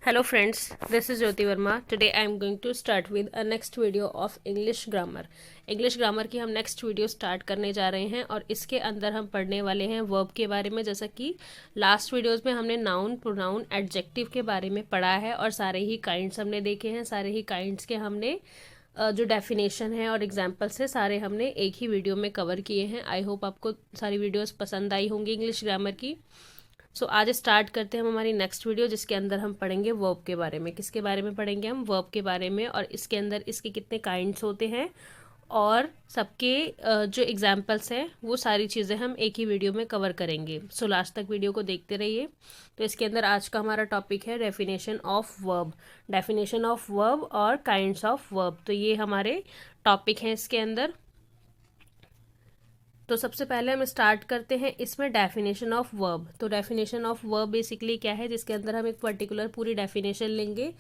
Hello friends, this is Jyoti Verma. Today I am going to start with a next video of English grammar. English grammar की हम next video start करने जा रहे हैं और इसके अंदर हम पढ़ने वाले हैं वर्ब के बारे में। जैसा कि लास्ट वीडियोस में हमने नाउन, प्रोनाउन, एडजेक्टिव के बारे में पढ़ा है और सारे ही काइंड्स हमने देखे हैं। सारे ही काइंड्स के हमने जो डेफिनेशन है और एग्जाम्पल्स है सारे हमने एक ही वीडियो में कवर किए हैं। आई होप आपको सारी वीडियोस पसंद आई होंगी इंग्लिश ग्रामर की। आज स्टार्ट करते हैं हम हमारी नेक्स्ट वीडियो, जिसके अंदर हम पढ़ेंगे वर्ब के बारे में। किसके बारे में पढ़ेंगे हम? वर्ब के बारे में, और इसके अंदर इसके कितने काइंड्स होते हैं और सबके जो एग्जाम्पल्स हैं वो सारी चीज़ें हम एक ही वीडियो में कवर करेंगे। लास्ट तक वीडियो को देखते रहिए। तो इसके अंदर आज का हमारा टॉपिक है definition of verb. Definition of verb और काइंड्स ऑफ वर्ब, तो ये हमारे टॉपिक हैं इसके अंदर। तो सबसे पहले हम स्टार्ट करते हैं इसमें डेफिनेशन ऑफ वर्ब। तो डेफिनेशन ऑफ वर्ब बेसिकली क्या है, जिसके अंदर हम एक पर्टिकुलर पूरी डेफिनेशन लेंगे।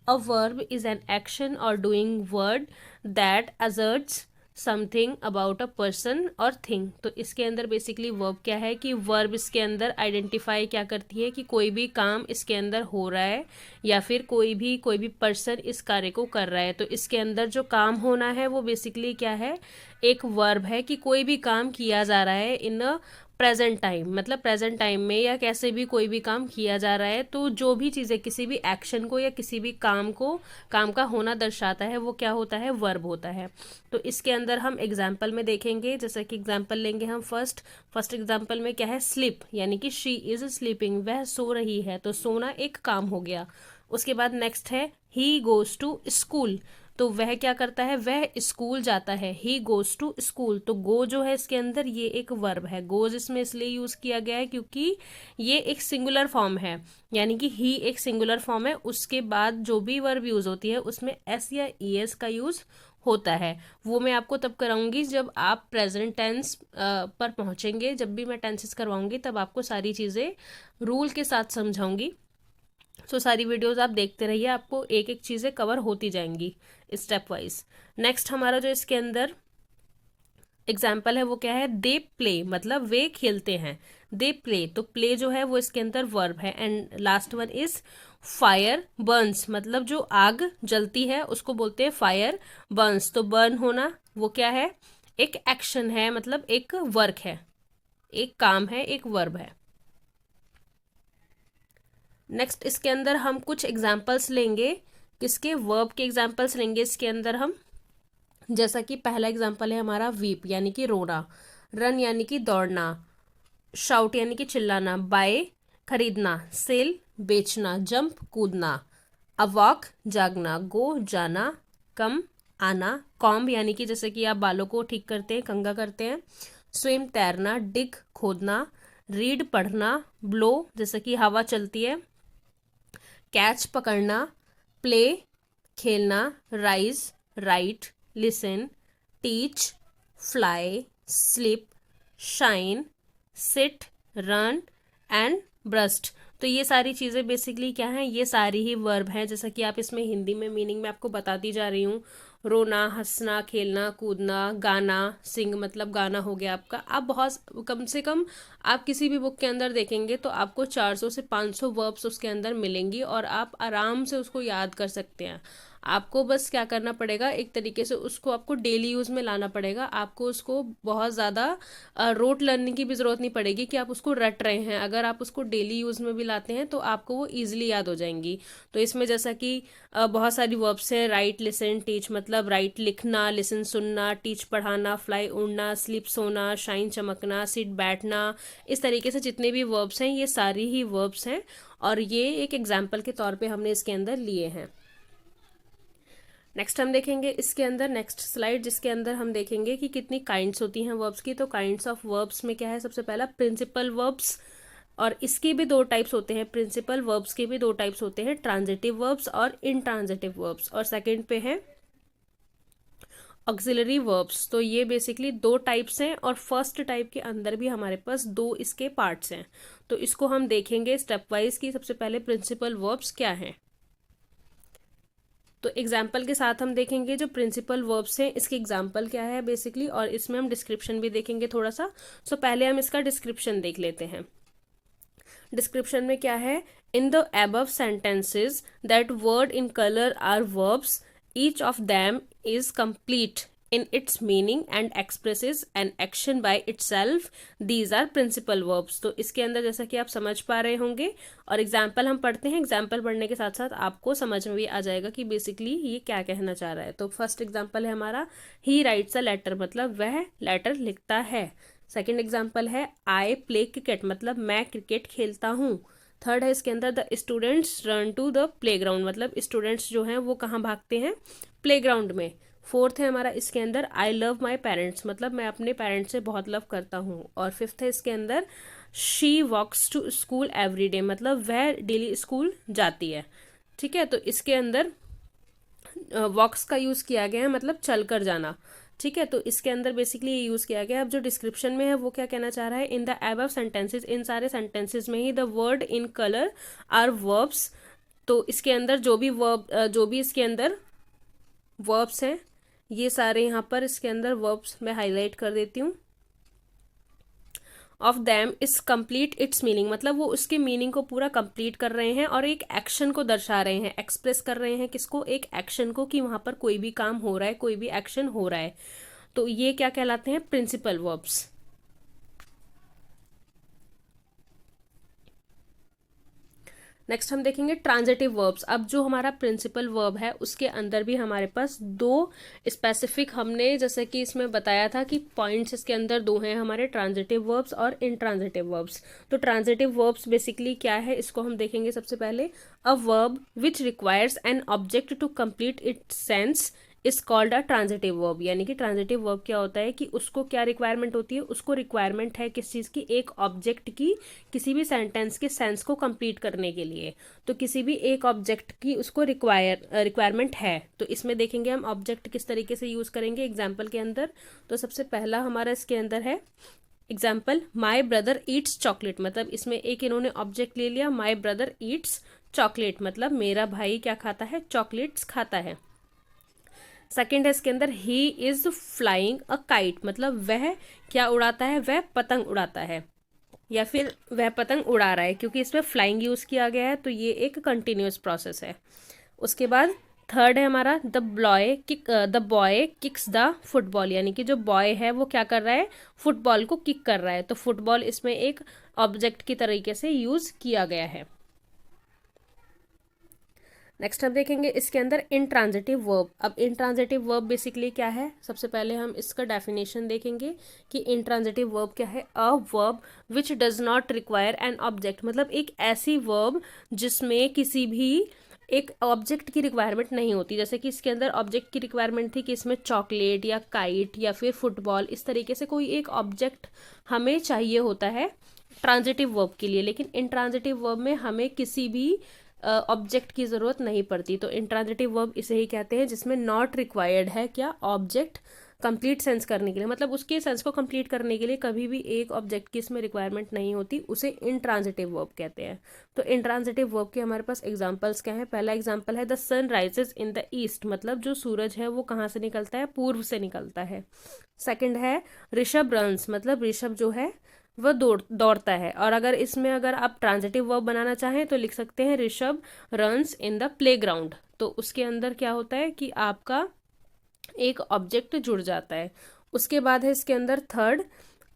A verb is an action और doing word that asserts something about a person और थिंग। तो इसके अंदर बेसिकली वर्ब क्या है कि वर्ब इसके अंदर आइडेंटिफाई क्या करती है कि कोई भी काम इसके अंदर हो रहा है या फिर कोई भी पर्सन इस कार्य को कर रहा है। तो इसके अंदर जो काम होना है वो बेसिकली क्या है, एक वर्ब है कि कोई भी काम किया जा रहा है इन अ प्रेजेंट टाइम, मतलब प्रेजेंट टाइम में या कैसे भी कोई भी काम किया जा रहा है। तो जो भी चीज़ें किसी भी एक्शन को या किसी भी काम को, काम का होना दर्शाता है, वो क्या होता है, वर्ब होता है। तो इसके अंदर हम एग्जाम्पल में देखेंगे। जैसे कि एग्जाम्पल लेंगे हम फर्स्ट एग्जाम्पल में क्या है, स्लीप, यानी कि शी इज स्लीपिंग, वह सो रही है। तो सोना एक काम हो गया। उसके बाद नेक्स्ट है ही गोज टू स्कूल। तो वह क्या करता है, वह स्कूल जाता है। He goes to school. तो गो जो है इसके अंदर ये एक वर्ब है। गोज इसमें इसलिए यूज किया गया है क्योंकि ये एक सिंगुलर फॉर्म है, यानी कि ही एक सिंगुलर फॉर्म है। उसके बाद जो भी वर्ब यूज होती है उसमें एस या ईएस का यूज होता है। वो मैं आपको तब कराऊंगी जब आप प्रेजेंट टेंस पर पहुंचेंगे। जब भी मैं टेंसेस करवाऊंगी तब आपको सारी चीज़ें रूल के साथ समझाऊंगी। सारी वीडियोस आप देखते रहिए, आपको एक एक चीज़ें कवर होती जाएंगी स्टेप वाइज। नेक्स्ट हमारा जो इसके अंदर एग्जाम्पल है वो क्या है, दे प्ले, मतलब वे खेलते हैं। दे प्ले, तो प्ले जो है वो इसके अंदर वर्ब है। And last one is fire Burns, मतलब जो आग जलती है उसको बोलते हैं फायर बर्न्स। तो बर्न होना वो क्या है, एक एक्शन है, मतलब एक वर्क है, एक काम है, एक वर्ब है। नेक्स्ट इसके अंदर हम कुछ एग्जाम्पल्स लेंगे। किसके? वर्ब के एग्जाम्पल्स लेंगे इसके अंदर हम। जैसा कि पहला एग्जाम्पल है हमारा वीप, यानी कि रोना। रन यानी कि दौड़ना। शाउट यानी कि चिल्लाना। बाय खरीदना। सेल बेचना। जंप कूदना। अ वॉक जागना। गो जाना। कम आना। कॉम्ब यानी कि जैसे कि आप बालों को ठीक करते हैं, कंघा करते हैं। स्विम तैरना। डिग खोदना। रीड पढ़ना। ब्लो जैसे कि हवा चलती है। कैच पकड़ना। प्ले खेलना। Rise write listen. Teach fly slip shine sit run and burst. तो ये सारी चीज़ें बेसिकली क्या हैं, ये सारी ही वर्ब हैं। जैसा कि आप इसमें हिंदी में मीनिंग मैं आपको बताती जा रही हूँ। रोना, हंसना, खेलना, कूदना, गाना, सिंग मतलब गाना हो गया आपका। आप बहुत कम से कम आप किसी भी बुक के अंदर देखेंगे तो आपको 400 से 500 वर्ब्स उसके अंदर मिलेंगी और आप आराम से उसको याद कर सकते हैं। आपको बस क्या करना पड़ेगा, एक तरीके से उसको आपको डेली यूज़ में लाना पड़ेगा। आपको उसको बहुत ज़्यादा रोट लर्निंग की भी ज़रूरत नहीं पड़ेगी कि आप उसको रट रहे हैं। अगर आप उसको डेली यूज़ में भी लाते हैं तो आपको वो ईजिली याद हो जाएंगी। तो इसमें जैसा कि बहुत सारी वर्ब्स हैं। राइट लिसन टीच, मतलब राइट लिखना, लिसन सुनना, टीच पढ़ाना, फ्लाई उड़ना, स्लीप सोना, शाइन चमकना, सिट बैठना। इस तरीके से जितने भी वर्ब्स हैं ये सारी ही वर्ब्स हैं और ये एक एग्जाम्पल के तौर पे हमने इसके अंदर लिए हैं। नेक्स्ट हम देखेंगे इसके अंदर नेक्स्ट स्लाइड, जिसके अंदर हम देखेंगे कि कितनी काइंड्स होती हैं वर्ब्स की। तो काइंड्स ऑफ वर्ब्स में क्या है, सबसे पहला प्रिंसिपल वर्ब्स, और इसके भी दो टाइप्स होते हैं। प्रिंसिपल वर्ब्स के भी दो टाइप्स होते हैं, ट्रांजिटिव वर्ब्स और इनट्रांजिटिव वर्ब्स। और सेकंड पे है ऑक्सिलरी वर्ब्स। तो ये बेसिकली दो टाइप्स हैं और फर्स्ट टाइप के अंदर भी हमारे पास दो इसके पार्ट्स हैं। तो इसको हम देखेंगे स्टेप वाइज कि सबसे पहले प्रिंसिपल वर्ब्स क्या हैं। तो एग्जाम्पल के साथ हम देखेंगे जो प्रिंसिपल वर्ब्स हैं इसके एग्जाम्पल क्या है बेसिकली, और इसमें हम डिस्क्रिप्शन भी देखेंगे थोड़ा सा। पहले हम इसका डिस्क्रिप्शन देख लेते हैं। डिस्क्रिप्शन में क्या है, in the above sentences that word in colour are verbs, each of them is complete in its meaning and expresses an action by itself, these are principal verbs। तो इसके अंदर जैसा कि आप समझ पा रहे होंगे, और एग्जाम्पल हम पढ़ते हैं, एग्जाम्पल पढ़ने के साथ साथ आपको समझ में भी आ जाएगा कि बेसिकली ये क्या कहना चाह रहा है। तो फर्स्ट एग्जाम्पल है हमारा, ही राइट्स अ लेटर, मतलब वह लेटर लिखता है। सेकेंड एग्जाम्पल है, आई प्ले क्रिकेट, मतलब मैं क्रिकेट खेलता हूँ। थर्ड है इसके अंदर, the students run to the playground, मतलब स्टूडेंट्स जो हैं वो कहाँ भागते हैं, प्ले ग्राउंड में। फोर्थ है हमारा इसके अंदर, आई लव माई पेरेंट्स, मतलब मैं अपने पेरेंट्स से बहुत लव करता हूँ। और फिफ्थ है इसके अंदर, she walks to school every day, मतलब वह डेली स्कूल जाती है। ठीक है, तो इसके अंदर वॉक्स का यूज़ किया गया है, मतलब चल कर जाना। ठीक है, तो इसके अंदर बेसिकली ये यूज़ किया गया है। अब जो डिस्क्रिप्शन में है वो क्या कहना चाह रहा है, इन द अबव सेंटेंसेस, इन सारे सेंटेंसेस में ही the word in colour are verbs. तो इसके अंदर जो भी इसके अंदर वर्ब्स हैं, ये सारे यहाँ पर इसके अंदर वर्ब्स मैं हाईलाइट कर देती हूँ। Of them is complete it's meaning, मतलब वो उसके मीनिंग को पूरा कंप्लीट कर रहे हैं और एक एक्शन को दर्शा रहे हैं, एक्सप्रेस कर रहे हैं किसको, एक एक्शन को, कि वहाँ पर कोई भी काम हो रहा है, कोई भी एक्शन हो रहा है। तो ये क्या कहलाते हैं, प्रिंसिपल वर्ब्स। नेक्स्ट हम देखेंगे ट्रांजिटिव वर्ब्स। अब जो हमारा प्रिंसिपल वर्ब है उसके अंदर भी हमारे पास दो स्पेसिफिक, हमने जैसे कि इसमें बताया था कि पॉइंट्स इसके अंदर दो हैं हमारे, ट्रांजिटिव वर्ब्स और इनट्रांजिटिव वर्ब्स। तो ट्रांजिटिव वर्ब्स बेसिकली क्या है, इसको हम देखेंगे सबसे पहले। A verb which requires an object to complete its sense is called a transitive verb, यानी कि ट्रांजिटिव वर्ब क्या होता है कि उसको क्या रिक्वायरमेंट होती है, उसको रिक्वायरमेंट है किस चीज़ की, एक ऑब्जेक्ट की, किसी भी सेंटेंस के सेंस को कंप्लीट करने के लिए। तो किसी भी एक ऑब्जेक्ट की उसको रिक्वायरमेंट है। तो इसमें देखेंगे हम ऑब्जेक्ट किस तरीके से यूज़ करेंगे एग्जाम्पल के अंदर। तो सबसे पहला हमारा इसके अंदर है example, my brother Yeats chocolate, मतलब इसमें एक इन्होंने ऑब्जेक्ट ले लिया, माई ब्रदर ईट्स चॉकलेट, मतलब मेरा भाई क्या खाता है, चॉकलेट्स खाता है। सेकेंड है इसके अंदर, he is flying a kite, मतलब वह क्या उड़ाता है, वह पतंग उड़ाता है, या फिर वह पतंग उड़ा रहा है, क्योंकि इसमें फ्लाइंग यूज़ किया गया है, तो ये एक कंटिन्यूस प्रोसेस है। उसके बाद थर्ड है हमारा, the boy kicks the football, यानी कि जो बॉय है वो क्या कर रहा है, फुटबॉल को किक कर रहा है। तो फुटबॉल इसमें एक ऑब्जेक्ट की तरीके से यूज़ किया गया है। नेक्स्ट हम देखेंगे इसके अंदर इनट्रांजिटिव वर्ब। अब इनट्रांजिटिव वर्ब बेसिकली क्या है, सबसे पहले हम इसका डेफिनेशन देखेंगे कि इनट्रांजिटिव वर्ब क्या है। अ verb which does not require an object, मतलब एक ऐसी वर्ब जिसमें किसी भी एक ऑब्जेक्ट की रिक्वायरमेंट नहीं होती। जैसे कि इसके अंदर ऑब्जेक्ट की रिक्वायरमेंट थी कि इसमें चॉकलेट या काइट या फिर फुटबॉल, इस तरीके से कोई एक ऑब्जेक्ट हमें चाहिए होता है ट्रांजिटिव वर्ब के लिए, लेकिन इनट्रांजिटिव वर्ब में हमें किसी भी ऑब्जेक्ट की ज़रूरत नहीं पड़ती। तो इंट्रांजिटिव वर्ब इसे ही कहते हैं जिसमें नॉट रिक्वायर्ड है क्या, ऑब्जेक्ट कंप्लीट सेंस करने के लिए, मतलब उसके सेंस को कंप्लीट करने के लिए कभी भी एक ऑब्जेक्ट की इसमें रिक्वायरमेंट नहीं होती, उसे इंट्रांजिटिव वर्ब कहते हैं। तो इंट्रांजिटिव वर्ब के हमारे पास एग्जांपल्स क्या हैं। पहला एग्जांपल है, the sun rises in the east, मतलब जो सूरज है वो कहाँ से निकलता है, पूर्व से निकलता है। सेकेंड है, ऋषभ रन्स, मतलब ऋषभ जो है वह दौड़ता है। और अगर आप ट्रांजिटिव वर्ब बनाना चाहें तो लिख सकते हैं, Rishabh runs in the playground. तो उसके अंदर क्या होता है कि आपका एक ऑब्जेक्ट जुड़ जाता है। उसके बाद है इसके अंदर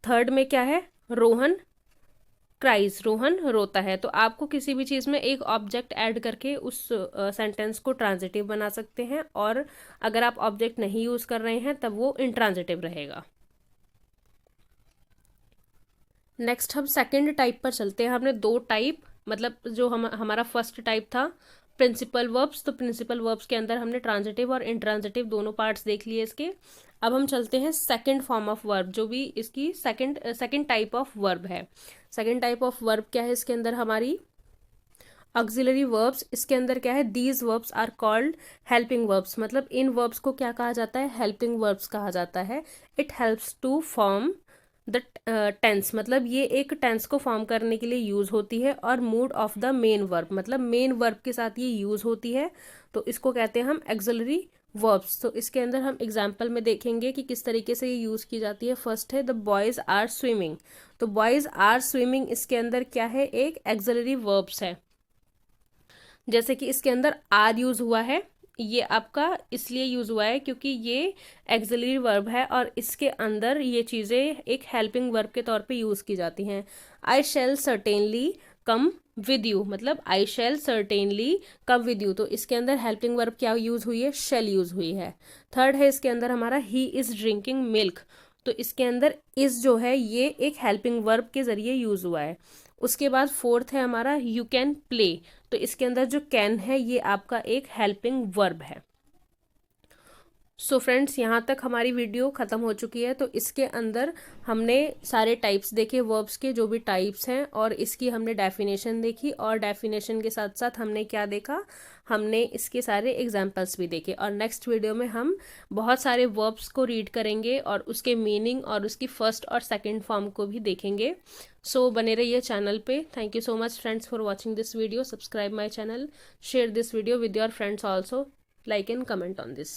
थर्ड में क्या है, रोहन क्राइज, रोहन रोता है। तो आपको किसी भी चीज़ में एक ऑब्जेक्ट ऐड करके उस सेंटेंस को ट्रांजिटिव बना सकते हैं, और अगर आप ऑब्जेक्ट नहीं यूज़ कर रहे हैं तब वो इंट्रांजिटिव रहेगा। नेक्स्ट हम सेकंड टाइप पर चलते हैं। हमने दो टाइप, मतलब जो हमारा फर्स्ट टाइप था प्रिंसिपल वर्ब्स, तो प्रिंसिपल वर्ब्स के अंदर हमने ट्रांजिटिव और इंट्रांजिटिव दोनों पार्ट्स देख लिए इसके। अब हम चलते हैं सेकंड फॉर्म ऑफ वर्ब, जो भी इसकी सेकंड टाइप ऑफ वर्ब है। सेकंड टाइप ऑफ वर्ब क्या है, इसके अंदर हमारी ऑक्सिलरी वर्ब्स। इसके अंदर क्या है, these verbs are called helping verbs, मतलब इन वर्ब्स को क्या कहा जाता है, हेल्पिंग वर्ब्स कहा जाता है। It helps to form the tense, मतलब ये एक टेंस को फॉर्म करने के लिए यूज़ होती है, और mood off the main verb, मतलब मेन वर्ब के साथ ये यूज़ होती है, तो इसको कहते हैं हम ऑक्सिलरी वर्ब्स। तो इसके अंदर हम एग्जाम्पल में देखेंगे कि किस तरीके से ये यूज़ की जाती है। फर्स्ट है द बॉयज़ आर स्विमिंग। तो बॉयज़ आर स्विमिंग इसके अंदर क्या है, एक एक्सिलरी वर्ब्स है। जैसे कि इसके अंदर आर यूज़ हुआ है, ये आपका इसलिए यूज़ हुआ है क्योंकि ये एक्सिलरी वर्ब है और इसके अंदर ये चीज़ें एक हेल्पिंग वर्ब के तौर पे यूज़ की जाती हैं। आई शैल सर्टेनली कम विद यू, मतलब आई शैल सर्टेनली कम विद यू, तो इसके अंदर हेल्पिंग वर्ब क्या यूज़ हुई है, शैल यूज़ हुई है। थर्ड है इसके अंदर हमारा ही इज़ ड्रिंकिंग मिल्क। तो इसके अंदर इज़ जो है ये एक हेल्पिंग वर्ब के ज़रिए यूज़ हुआ है। उसके बाद फोर्थ है हमारा यू कैन प्ले। तो इसके अंदर जो कैन है ये आपका एक हेल्पिंग वर्ब है। सो फ्रेंड्स, यहाँ तक हमारी वीडियो ख़त्म हो चुकी है। तो इसके अंदर हमने सारे टाइप्स देखे वर्ब्स के, जो भी टाइप्स हैं, और इसकी हमने डेफिनेशन देखी, और डेफिनेशन के साथ साथ हमने क्या देखा, हमने इसके सारे एग्जांपल्स भी देखे। और नेक्स्ट वीडियो में हम बहुत सारे वर्ब्स को रीड करेंगे और उसके मीनिंग और उसकी फर्स्ट और सेकेंड फॉर्म को भी देखेंगे। सो बने रहिए चैनल पे। Thank you so much friends for watching this video. Subscribe my channel, share this video with your friends also, like and comment on this.